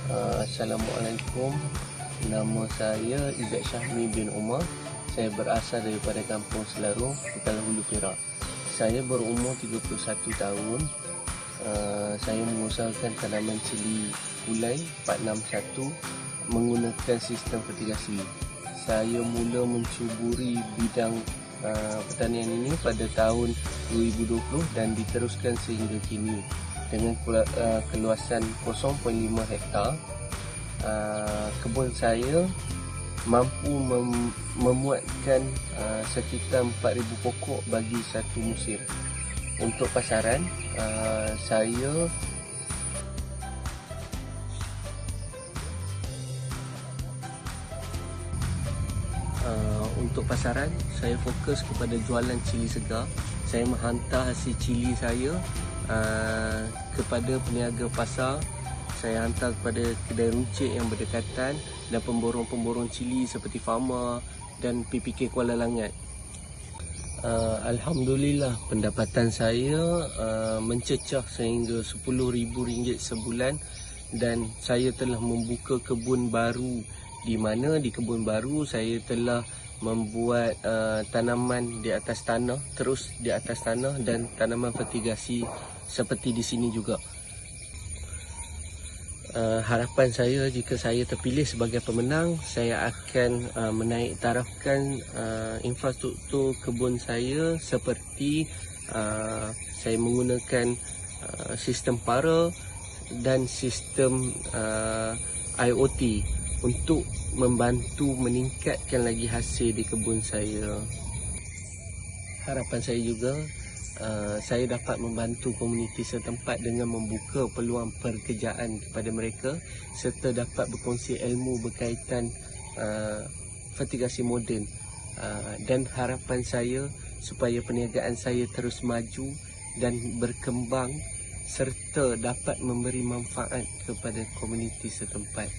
Assalamualaikum. Nama saya Izzat Syahmi bin Umar. Saya berasal daripada Kampung Selarong, Kuala Hulu, Perak. Saya berumur 31 tahun. Saya mengusahakan tanaman cili kulai 461 menggunakan sistem fertigasi. Saya mula mencuburi bidang pertanian ini pada tahun 2020 dan diteruskan sehingga kini dengan keluasan 0.5 hektar. Kebun saya mampu memuatkan sekitar 4,000 pokok bagi satu musim. Untuk pasaran, saya fokus kepada jualan cili segar. Saya menghantar hasil cili saya kepada peniaga pasar. Saya hantar kepada kedai runcit yang berdekatan dan pemborong-pemborong cili seperti Farma dan PPK Kuala Langat. Alhamdulillah, pendapatan saya mencecah sehingga RM10,000 sebulan, dan saya telah membuka kebun baru, di mana di kebun baru saya telah membuat tanaman di atas tanah, terus di atas tanah, dan tanaman fertigasi seperti di sini juga. Harapan saya, jika saya terpilih sebagai pemenang, saya akan menaik tarafkan infrastruktur kebun saya, seperti saya menggunakan sistem para dan sistem IoT untuk membantu meningkatkan lagi hasil di kebun saya. Harapan saya juga saya dapat membantu komuniti setempat dengan membuka peluang pekerjaan kepada mereka, serta dapat berkongsi ilmu berkaitan fertigasi moden, dan harapan saya supaya perniagaan saya terus maju dan berkembang serta dapat memberi manfaat kepada komuniti setempat.